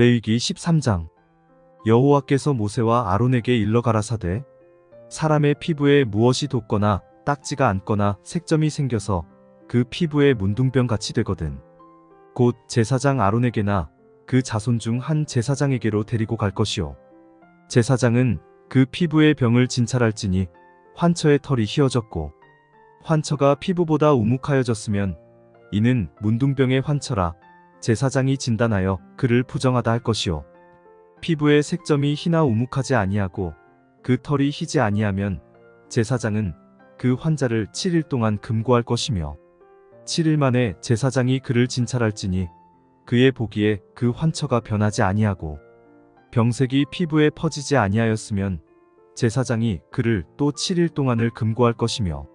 레위기 13장. 여호와께서 모세와 아론에게 일러 가라사대 사람의 피부에 무엇이 돋거나 딱지가 않거나 색점이 생겨서 그 피부에 문둥병 같이 되거든 곧 제사장 아론에게나 그 자손 중 한 제사장에게로 데리고 갈 것이요 제사장은 그 피부의 병을 진찰할지니 환처의 털이 휘어졌고 환처가 피부보다 우묵하여졌으면 이는 문둥병의 환처라 제사장이 진단하여 그를 부정하다 할 것이요 피부의 색점이 희나 우묵하지 아니하고 그 털이 희지 아니하면 제사장은 그 환자를 7일 동안 금고할 것이며 7일 만에 제사장이 그를 진찰할지니 그의 보기에 그 환처가 변하지 아니하고 병색이 피부에 퍼지지 아니하였으면 제사장이 그를 또 7일 동안을 금고할 것이며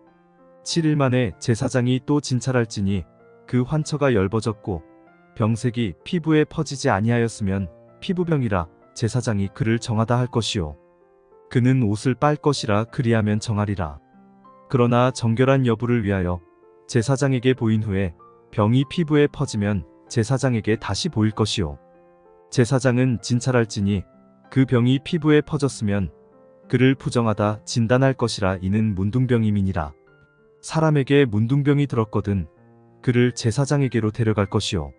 7일 만에 제사장이 또 진찰할지니 그 환처가 엷어졌고 병색이 피부에 퍼지지 아니하였으면 피부병이라 제사장이 그를 정하다 할 것이요 그는 옷을 빨 것이라 그리하면 정하리라. 그러나 정결한 여부를 위하여 제사장에게 보인 후에 병이 피부에 퍼지면 제사장에게 다시 보일 것이요 제사장은 진찰할지니 그 병이 피부에 퍼졌으면 그를 부정하다 진단할 것이라 이는 문둥병임이니라. 사람에게 문둥병이 들었거든 그를 제사장에게로 데려갈 것이요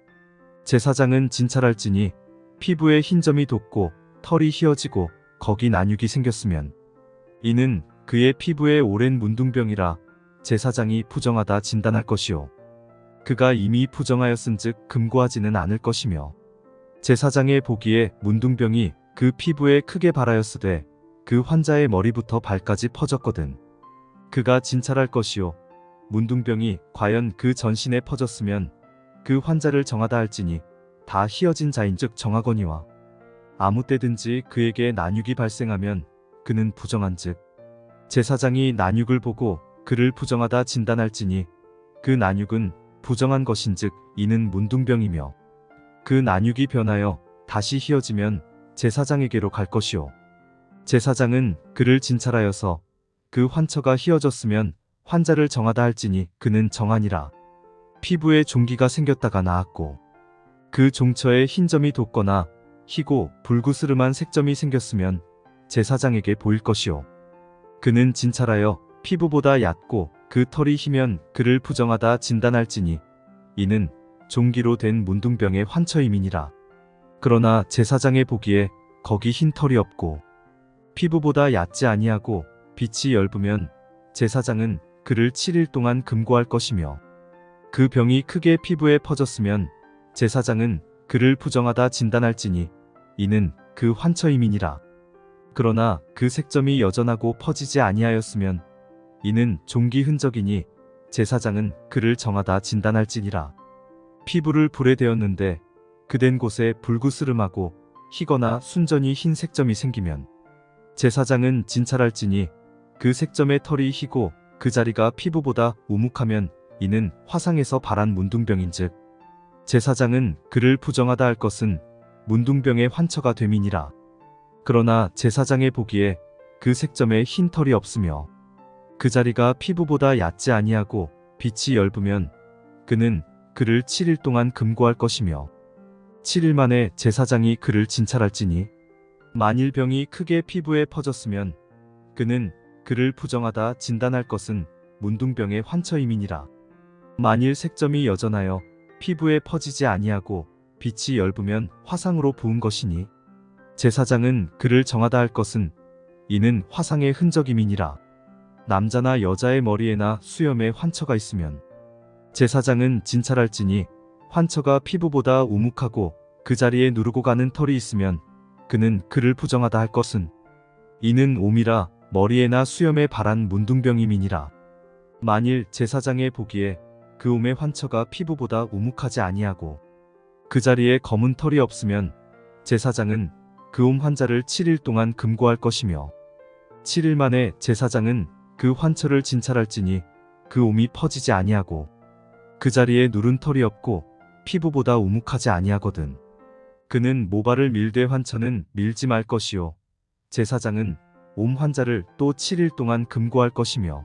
제사장은 진찰할지니 피부에 흰 점이 돋고 털이 휘어지고 거기 난육이 생겼으면 이는 그의 피부에 오랜 문둥병이라 제사장이 부정하다 진단할 것이요 그가 이미 부정하였은즉 금고하지는 않을 것이며 제사장의 보기에 문둥병이 그 피부에 크게 발하였으되 그 환자의 머리부터 발까지 퍼졌거든 그가 진찰할 것이요 문둥병이 과연 그 전신에 퍼졌으면 그 환자를 정하다 할지니 다 휘어진 자인즉 정하거니와 아무 때든지 그에게 난육이 발생하면 그는 부정한즉 제사장이 난육을 보고 그를 부정하다 진단할지니 그 난육은 부정한 것인즉 이는 문둥병이며 그 난육이 변하여 다시 휘어지면 제사장에게로 갈 것이요 제사장은 그를 진찰하여서 그 환처가 휘어졌으면 환자를 정하다 할지니 그는 정하니라. 피부에 종기가 생겼다가 나았고 그 종처에 흰 점이 돋거나 희고 불구스름한 색점이 생겼으면 제사장에게 보일 것이요 그는 진찰하여 피부보다 얕고 그 털이 희면 그를 부정하다 진단할지니 이는 종기로 된 문둥병의 환처임이니라. 그러나 제사장의 보기에 거기 흰 털이 없고 피부보다 얕지 아니하고 빛이 엷으면 제사장은 그를 7일 동안 금고할 것이며 그 병이 크게 피부에 퍼졌으면 제사장은 그를 부정하다 진단할지니 이는 그 환처임이니라. 그러나 그 색점이 여전하고 퍼지지 아니하였으면 이는 종기 흔적이니 제사장은 그를 정하다 진단할지니라. 피부를 불에 대었는데 그된 곳에 불구스름하고 희거나 순전히 흰 색점이 생기면 제사장은 진찰할지니 그 색점의 털이 희고 그 자리가 피부보다 우묵하면 이는 화상에서 발한 문둥병인즉 제사장은 그를 부정하다 할 것은 문둥병의 환처가 됨이니라. 그러나 제사장의 보기에 그 색점에 흰 털이 없으며 그 자리가 피부보다 얕지 아니하고 빛이 엷으면 그는 그를 7일 동안 금고할 것이며 7일 만에 제사장이 그를 진찰할지니 만일 병이 크게 피부에 퍼졌으면 그는 그를 부정하다 진단할 것은 문둥병의 환처임이니라. 만일 색점이 여전하여 피부에 퍼지지 아니하고 빛이 엷으면 화상으로 부은 것이니 제사장은 그를 정하다 할 것은 이는 화상의 흔적임이니라. 남자나 여자의 머리에나 수염에 환처가 있으면 제사장은 진찰할지니 환처가 피부보다 우묵하고 그 자리에 누르고 가는 털이 있으면 그는 그를 부정하다 할 것은 이는 옴이라 머리에나 수염에 발한 문둥병임이니라. 만일 제사장의 보기에 그 옴의 환처가 피부보다 우묵하지 아니하고 그 자리에 검은 털이 없으면 제사장은 그 옴 환자를 7일 동안 금고할 것이며 7일 만에 제사장은 그 환처를 진찰할지니 그 옴이 퍼지지 아니하고 그 자리에 누른 털이 없고 피부보다 우묵하지 아니하거든 그는 모발을 밀되 환처는 밀지 말 것이요 제사장은 옴 환자를 또 7일 동안 금고할 것이며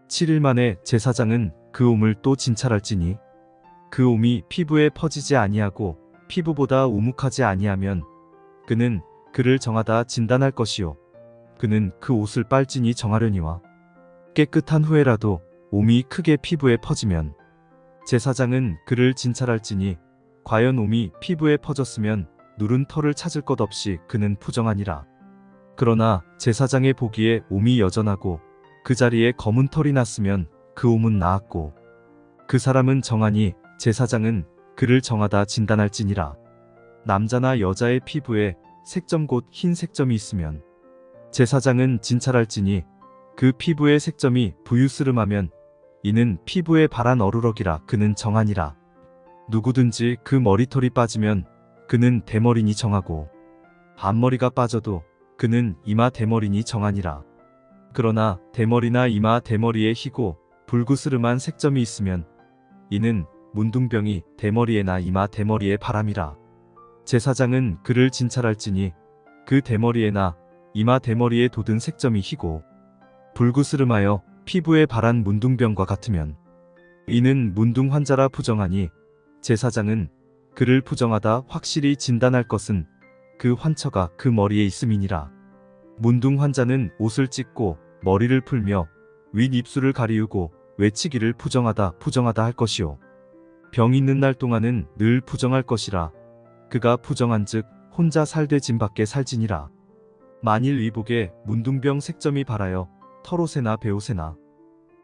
7일 만에 제사장은 그 옴을 또 진찰할지니 그 옴이 피부에 퍼지지 아니하고 피부보다 우묵하지 아니하면 그는 그를 정하다 진단할 것이요 그는 그 옷을 빨지니 정하려니와 깨끗한 후에라도 옴이 크게 피부에 퍼지면 제사장은 그를 진찰할지니 과연 옴이 피부에 퍼졌으면 누른 털을 찾을 것 없이 그는 부정하니라. 그러나 제사장의 보기에 옴이 여전하고 그 자리에 검은 털이 났으면 그 옴은 나았고 그 사람은 정하니 제사장은 그를 정하다 진단할지니라. 남자나 여자의 피부에 색점 곧 흰 색점이 있으면 제사장은 진찰할지니 그 피부의 색점이 부유스름하면 이는 피부에 발한 어루럭이라 그는 정하니라. 누구든지 그 머리털이 빠지면 그는 대머리니 정하고 앞머리가 빠져도 그는 이마 대머리니 정하니라. 그러나 대머리나 이마 대머리에 희고 불구스름한 색점이 있으면 이는 문둥병이 대머리에나 이마 대머리에 바람이라. 제사장은 그를 진찰할지니 그 대머리에나 이마 대머리에 돋은 색점이 희고 불구스름하여 피부에 발한 문둥병과 같으면 이는 문둥 환자라 부정하니 제사장은 그를 부정하다 확실히 진단할 것은 그 환처가 그 머리에 있음이니라. 문둥 환자는 옷을 찢고 머리를 풀며 윗입술을 가리우고 외치기를 부정하다 할 것이요 병 있는 날 동안은 늘 부정할 것이라. 그가 부정한즉 혼자 살되 짐 밖에 살지니라. 만일 의복에 문둥병 색점이 발하여 털옷에나 베옷에나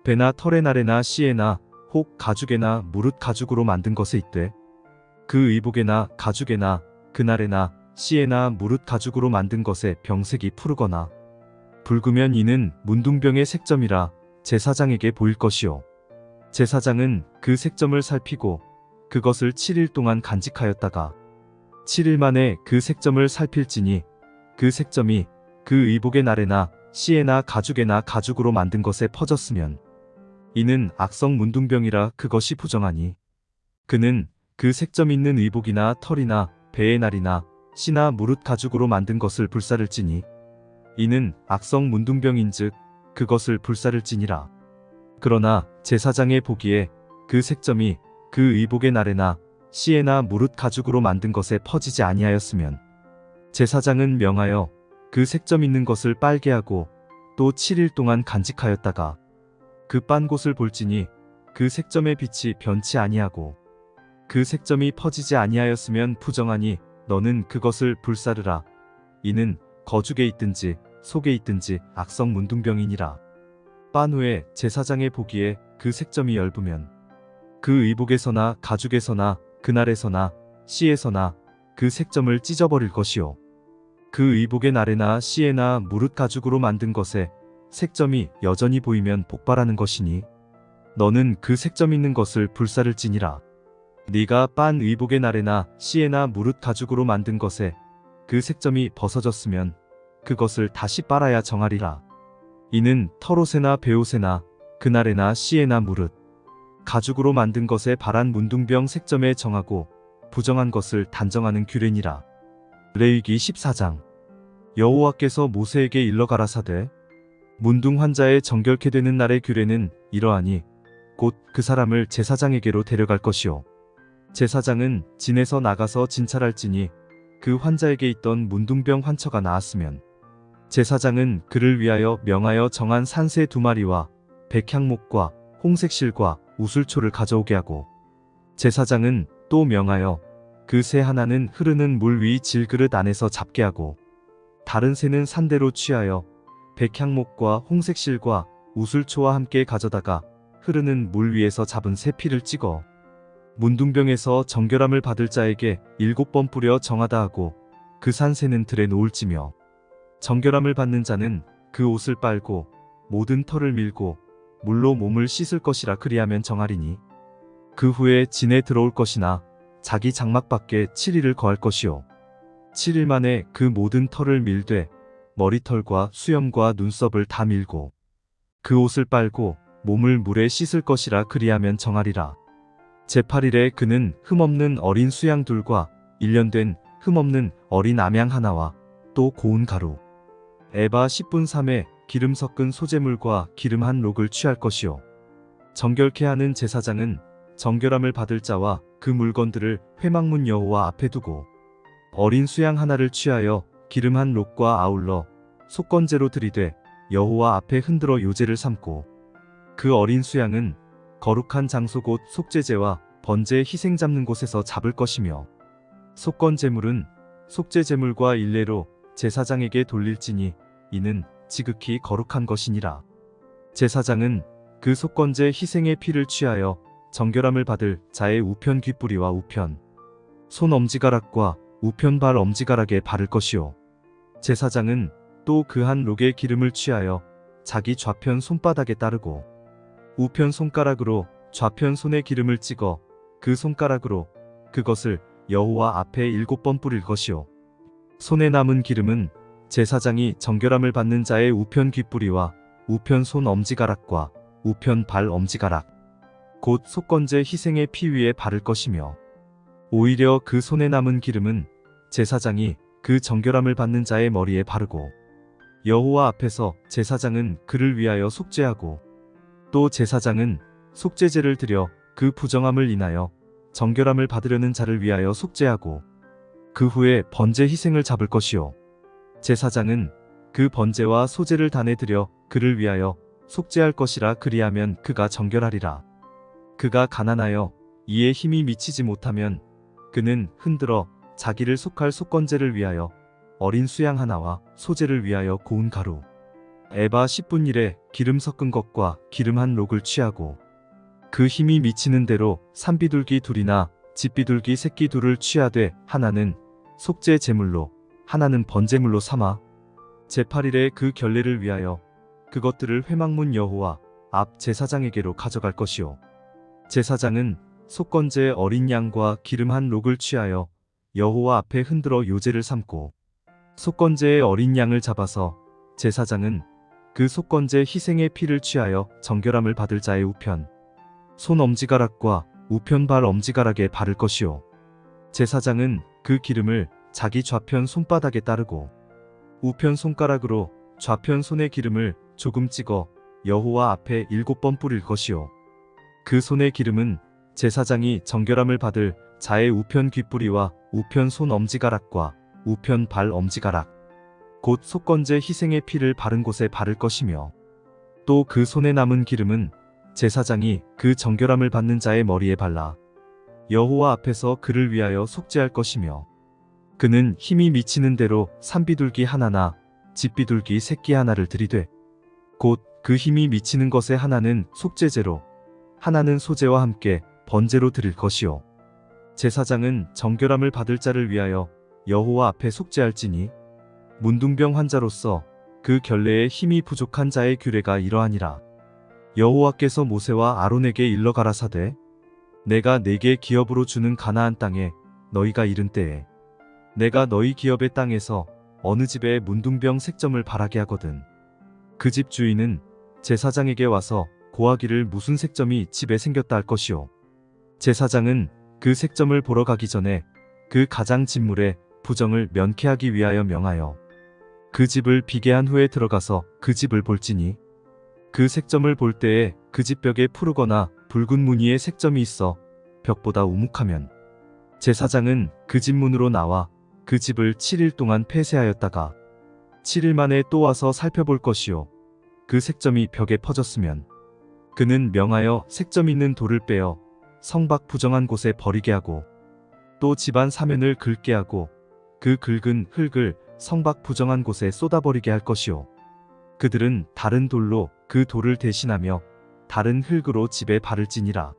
배나 털의 날에나 씨에나 혹 가죽에나 무릇 가죽으로 만든 것에 있되 그 의복에나 가죽에나 그날에나 씨에나 무릇 가죽으로 만든 것에 병색이 푸르거나 붉으면 이는 문둥병의 색점이라 제사장에게 보일 것이요 제사장은 그 색점을 살피고 그것을 7일 동안 간직하였다가 7일 만에 그 색점을 살필지니 그 색점이 그 의복의 날에나 씨에나 가죽에나 가죽으로 만든 것에 퍼졌으면 이는 악성 문둥병이라 그것이 부정하니 그는 그 색점 있는 의복이나 털이나 배의 날이나 씨나 무릇 가죽으로 만든 것을 불사를지니 이는 악성 문둥병인즉 그것을 불사를지니라. 그러나 제사장의 보기에 그 색점이 그 의복의 날에나 씨에나 무릇 가죽으로 만든 것에 퍼지지 아니하였으면 제사장은 명하여 그 색점 있는 것을 빨게 하고 또 7일 동안 간직하였다가 그 빤 곳을 볼지니 그 색점의 빛이 변치 아니하고 그 색점이 퍼지지 아니하였으면 부정하니 너는 그것을 불사르라. 이는 거죽에 있든지 속에 있든지 악성 문둥병이니라. 빤 후에 제사장의 보기에 그 색점이 엷으면 그 의복에서나 가죽에서나 그날에서나 씨에서나 그 색점을 찢어버릴 것이요 그 의복의 날에나 씨에나 무릇 가죽으로 만든 것에 색점이 여전히 보이면 복발하는 것이니 너는 그 색점 있는 것을 불사를지니라. 네가 빤 의복의 날에나 씨에나 무릇 가죽으로 만든 것에 그 색점이 벗어졌으면 그것을 다시 빨아야 정하리라. 이는 털옷에나 베옷에나 그날에나 씨에나 무릇 가죽으로 만든 것에 발한 문둥병 색점에 정하고 부정한 것을 단정하는 규례니라. 레위기 14장. 여호와께서 모세에게 일러 가라사대 문둥 환자의 정결케 되는 날의 규례는 이러하니 곧 그 사람을 제사장에게로 데려갈 것이요 제사장은 진에서 나가서 진찰할지니 그 환자에게 있던 문둥병 환처가 나았으면 제사장은 그를 위하여 명하여 정한 산새 2마리와 백향목과 홍색실과 우슬초를 가져오게 하고 제사장은 또 명하여 그 새 하나는 흐르는 물 위 질그릇 안에서 잡게 하고 다른 새는 산대로 취하여 백향목과 홍색실과 우슬초와 함께 가져다가 흐르는 물 위에서 잡은 새 피를 찍어 문둥병에서 정결함을 받을 자에게 7번 뿌려 정하다 하고 그 산 새는 들에 놓을지며 정결함을 받는 자는 그 옷을 빨고 모든 털을 밀고 물로 몸을 씻을 것이라 그리하면 정하리니 그 후에 진에 들어올 것이나 자기 장막 밖에 7일을 거할 것이요 7일 만에 그 모든 털을 밀되 머리털과 수염과 눈썹을 다 밀고 그 옷을 빨고 몸을 물에 씻을 것이라 그리하면 정하리라. 제8일에 그는 흠없는 어린 수양 둘과 1년 된 흠없는 어린 암양 하나와 또 고운 가루 에바 10분 3에 기름 섞은 소재물과 기름 한 록을 취할 것이요 정결케 하는 제사장은 정결함을 받을 자와 그 물건들을 회막문 여호와 앞에 두고 어린 수양 하나를 취하여 기름 한 록과 아울러 속건제로 들이되 여호와 앞에 흔들어 요제를 삼고 그 어린 수양은 거룩한 장소 곧 속죄제와 번제 희생 잡는 곳에서 잡을 것이며 속건제물은 속죄제물과 일례로 제사장에게 돌릴지니 이는 지극히 거룩한 것이니라. 제사장은 그 속건제 희생의 피를 취하여 정결함을 받을 자의 우편 귓부리와 우편 손 엄지가락과 우편 발 엄지가락에 바를 것이요. 제사장은 또 그 한 록의 기름을 취하여 자기 좌편 손바닥에 따르고 우편 손가락으로 좌편 손에 기름을 찍어 그 손가락으로 그것을 여호와 앞에 7번 뿌릴 것이요. 손에 남은 기름은 제사장이 정결함을 받는 자의 우편 귓부리와 우편 손 엄지가락과 우편 발 엄지가락 곧 속건제 희생의 피 위에 바를 것이며 오히려 그 손에 남은 기름은 제사장이 그 정결함을 받는 자의 머리에 바르고 여호와 앞에서 제사장은 그를 위하여 속죄하고 또 제사장은 속죄제를 드려 그 부정함을 인하여 정결함을 받으려는 자를 위하여 속죄하고 그 후에 번제 희생을 잡을 것이요. 제사장은 그 번제와 소제를 단에 드려 그를 위하여 속죄할 것이라. 그리하면 그가 정결하리라. 그가 가난하여 이에 힘이 미치지 못하면 그는 흔들어 자기를 속할 속건제를 위하여 어린 수양 하나와 소제를 위하여 고운 가루 에바 10분 1에 기름 섞은 것과 기름 한 록을 취하고 그 힘이 미치는 대로 산비둘기 둘이나 집비둘기 새끼 둘을 취하되 하나는 속죄 제물로 하나는 번제물로 삼아 제8일에 그 결례를 위하여 그것들을 회막문 여호와 앞 제사장에게로 가져갈 것이요. 제사장은 속건제 어린 양과 기름 한 록을 취하여 여호와 앞에 흔들어 요제를 삼고 속건제의 어린 양을 잡아서 제사장은 그 속건제 희생의 피를 취하여 정결함을 받을 자의 우편 손 엄지가락과 우편 발 엄지가락에 바를 것이요. 제사장은 그 기름을 자기 좌편 손바닥에 따르고 우편 손가락으로 좌편 손에 기름을 조금 찍어 여호와 앞에 7번 뿌릴 것이요. 그 손의 기름은 제사장이 정결함을 받을 자의 우편 귓부리와 우편 손 엄지가락과 우편 발 엄지가락 곧 속건제 희생의 피를 바른 곳에 바를 것이며 또 그 손에 남은 기름은 제사장이 그 정결함을 받는 자의 머리에 발라 여호와 앞에서 그를 위하여 속죄할 것이며 그는 힘이 미치는 대로 산비둘기 하나나 집비둘기 새끼 하나를 들이되 곧 그 힘이 미치는 것의 하나는 속죄제로 하나는 소제와 함께 번제로 드릴 것이요. 제사장은 정결함을 받을 자를 위하여 여호와 앞에 속죄할지니 문둥병 환자로서 그 결례에 힘이 부족한 자의 규례가 이러하니라. 여호와께서 모세와 아론에게 일러 가라사대 내가 네게 기업으로 주는 가나안 땅에 너희가 이른 때에 내가 너희 기업의 땅에서 어느 집에 문둥병 색점을 바라게 하거든 그 집 주인은 제사장에게 와서 고하기를 무슨 색점이 집에 생겼다 할 것이요. 제사장은 그 색점을 보러 가기 전에 그 가장 진물의 부정을 면케하기 위하여 명하여 그 집을 비게 한 후에 들어가서 그 집을 볼지니 그 색점을 볼 때에 그 집 벽에 푸르거나 붉은 무늬의 색점이 있어 벽보다 우묵하면 제사장은 그 집 문으로 나와 그 집을 7일 동안 폐쇄하였다가 7일 만에 또 와서 살펴볼 것이요. 그 색점이 벽에 퍼졌으면 그는 명하여 색점 있는 돌을 빼어 성 밖 부정한 곳에 버리게 하고 또 집안 사면을 긁게 하고 그 긁은 흙을 성 밖 부정한 곳에 쏟아버리게 할 것이요. 그들은 다른 돌로 그 돌을 대신하며 다른 흙으로 집에 바를지니라.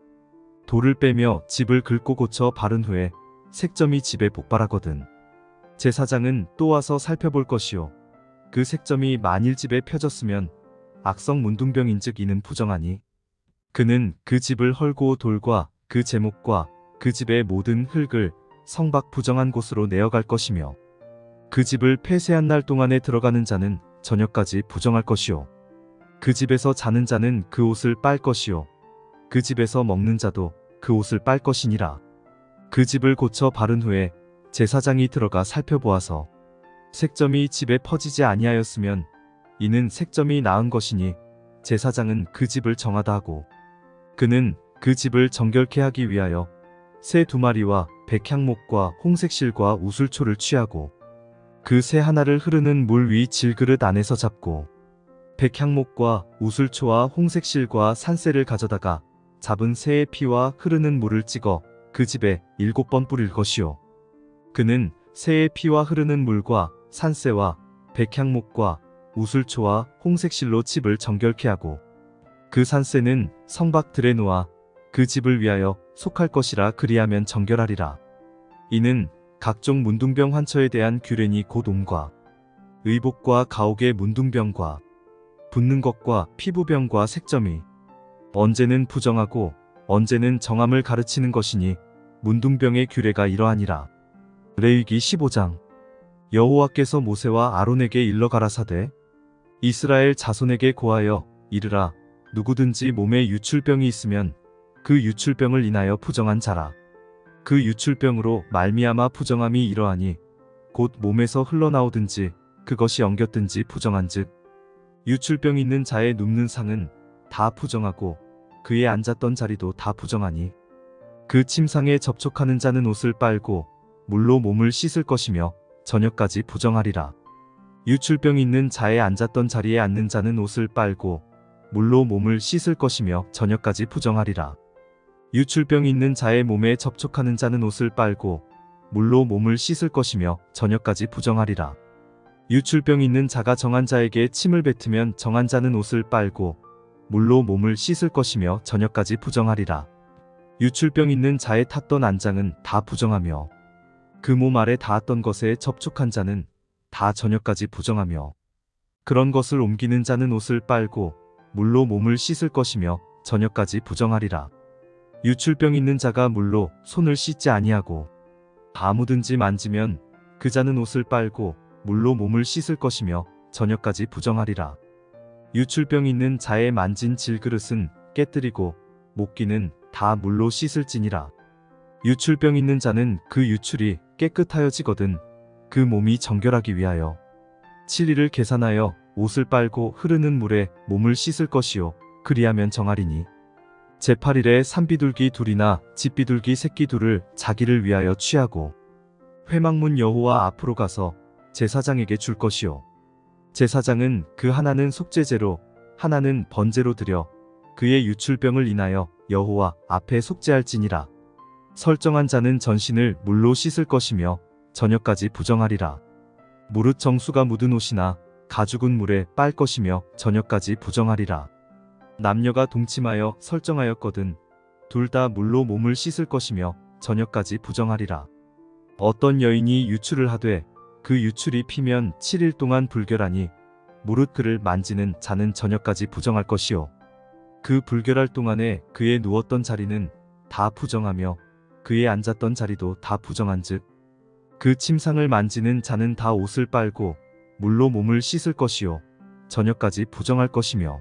돌을 빼며 집을 긁고 고쳐 바른 후에 색점이 집에 복발하거든 제사장은 또 와서 살펴볼 것이요. 그 색점이 만일 집에 펴졌으면 악성 문둥병인즉 이는 부정하니 그는 그 집을 헐고 돌과 그 제목과 그 집의 모든 흙을 성 밖 부정한 곳으로 내어갈 것이며 그 집을 폐쇄한 날 동안에 들어가는 자는 저녁까지 부정할 것이요. 그 집에서 자는 자는 그 옷을 빨 것이요. 그 집에서 먹는 자도 그 옷을 빨 것이니라. 그 집을 고쳐 바른 후에 제사장이 들어가 살펴보아서 색점이 집에 퍼지지 아니하였으면 이는 색점이 나은 것이니 제사장은 그 집을 정하다 하고 그는 그 집을 정결케 하기 위하여 새 2마리와 백향목과 홍색실과 우슬초를 취하고 그 새 하나를 흐르는 물 위 질그릇 안에서 잡고 백향목과 우슬초와 홍색실과 산새를 가져다가 잡은 새의 피와 흐르는 물을 찍어 그 집에 7번 뿌릴 것이요. 그는 새의 피와 흐르는 물과 산새와 백향목과 우슬초와 홍색실로 집을 정결케 하고 그 산새는 성박들에 놓아 그 집을 위하여 속할 것이라 그리하면 정결하리라. 이는 각종 문둥병 환처에 대한 규례니 곧 옴과 의복과 가옥의 문둥병과 붓는 것과 피부병과 색점이 언제는 부정하고 언제는 정함을 가르치는 것이니 문둥병의 규례가 이러하니라. 레위기 15장. 여호와께서 모세와 아론에게 일러 가라사대 이스라엘 자손에게 고하여 이르라. 누구든지 몸에 유출병이 있으면 그 유출병을 인하여 부정한 자라. 그 유출병으로 말미암아 부정함이 이러하니 곧 몸에서 흘러나오든지 그것이 엉겼든지 부정한즉 유출병 있는 자의 눕는 상은 다 부정하고 그의 앉았던 자리도 다 부정하니 그 침상에 접촉하는 자는 옷을 빨고 물로 몸을 씻을 것이며 저녁까지 부정하리라. 유출병 있는 자의 앉았던 자리에 앉는 자는 옷을 빨고 물로 몸을 씻을 것이며 저녁까지 부정하리라. 유출병 있는 자의 몸에 접촉하는 자는 옷을 빨고 물로 몸을 씻을 것이며 저녁까지 부정하리라. 유출병 있는 자가 정한 자에게 침을 뱉으면 정한 자는 옷을 빨고 물로 몸을 씻을 것이며 저녁까지 부정하리라. 유출병 있는 자의 탔던 안장은 다 부정하며 그 몸 아래 닿았던 것에 접촉한 자는 다 저녁까지 부정하며 그런 것을 옮기는 자는 옷을 빨고 물로 몸을 씻을 것이며 저녁까지 부정하리라. 유출병 있는 자가 물로 손을 씻지 아니하고 아무든지 만지면 그 자는 옷을 빨고 물로 몸을 씻을 것이며 저녁까지 부정하리라. 유출병 있는 자의 만진 질그릇은 깨뜨리고 목기는 다 물로 씻을지니라. 유출병 있는 자는 그 유출이 깨끗하여지거든 그 몸이 정결하기 위하여 7일을 계산하여 옷을 빨고 흐르는 물에 몸을 씻을 것이요 그리하면 정하리니 제8일에 산비둘기 둘이나 집비둘기 새끼 둘을 자기를 위하여 취하고 회막문 여호와 앞으로 가서 제사장에게 줄 것이요 제사장은 그 하나는 속죄제로 하나는 번제로 드려 그의 유출병을 인하여 여호와 앞에 속죄할지니라. 설정한 자는 전신을 물로 씻을 것이며 저녁까지 부정하리라. 무릇 정수가 묻은 옷이나 가죽은 물에 빨 것이며 저녁까지 부정하리라. 남녀가 동침하여 설정하였거든 둘 다 물로 몸을 씻을 것이며 저녁까지 부정하리라. 어떤 여인이 유출을 하되 그 유출이 피면 7일 동안 불결하니 무릇 그를 만지는 자는 저녁까지 부정할 것이요 그 불결할 동안에 그의 누웠던 자리는 다 부정하며 그의 앉았던 자리도 다 부정한즉 그 침상을 만지는 자는 다 옷을 빨고 물로 몸을 씻을 것이요 저녁까지 부정할 것이며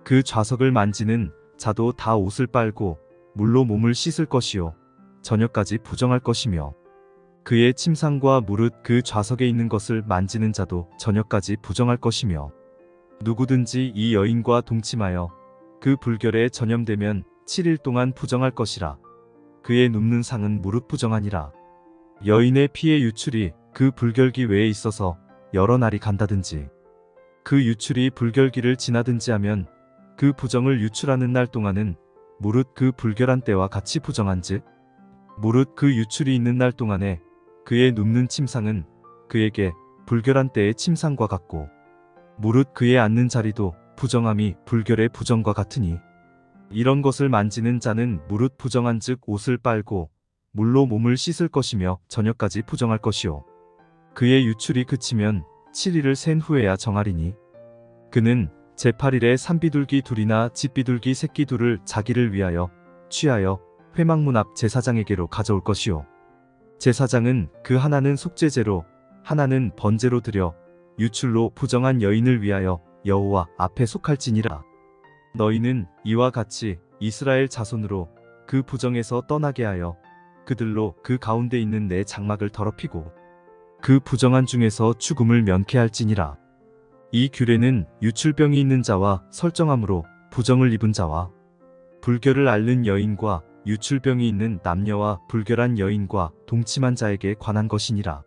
그 좌석을 만지는 자도 다 옷을 빨고 물로 몸을 씻을 것이요 저녁까지 부정할 것이며 그의 침상과 무릇 그 좌석에 있는 것을 만지는 자도 저녁까지 부정할 것이며 누구든지 이 여인과 동침하여 그 불결에 전염되면 7일 동안 부정할 것이라. 그의 눕는 상은 무릇 부정하니라. 여인의 피의 유출이 그 불결기 외에 있어서 여러 날이 간다든지 그 유출이 불결기를 지나든지 하면 그 부정을 유출하는 날 동안은 무릇 그 불결한 때와 같이 부정한즉 무릇 그 유출이 있는 날 동안에 그의 눕는 침상은 그에게 불결한 때의 침상과 같고 무릇 그의 앉는 자리도 부정함이 불결의 부정과 같으니 이런 것을 만지는 자는 무릇 부정한즉 옷을 빨고 물로 몸을 씻을 것이며 저녁까지 부정할 것이요 그의 유출이 그치면 7일을 센 후에야 정하리니 그는 제8일에 산비둘기 둘이나 집비둘기 새끼 둘을 자기를 위하여 취하여 회막문 앞 제사장에게로 가져올 것이요 제사장은 그 하나는 속죄제로 하나는 번제로 드려 유출로 부정한 여인을 위하여 여호와 앞에 속할지니라. 너희는 이와 같이 이스라엘 자손으로 그 부정에서 떠나게 하여 그들로 그 가운데 있는 내 장막을 더럽히고 그 부정한 중에서 죽음을 면케 할지니라. 이 규례는 유출병이 있는 자와 설정함으로 부정을 입은 자와 불결을 앓는 여인과 유출병이 있는 남녀와 불결한 여인과 동침한 자에게 관한 것이니라.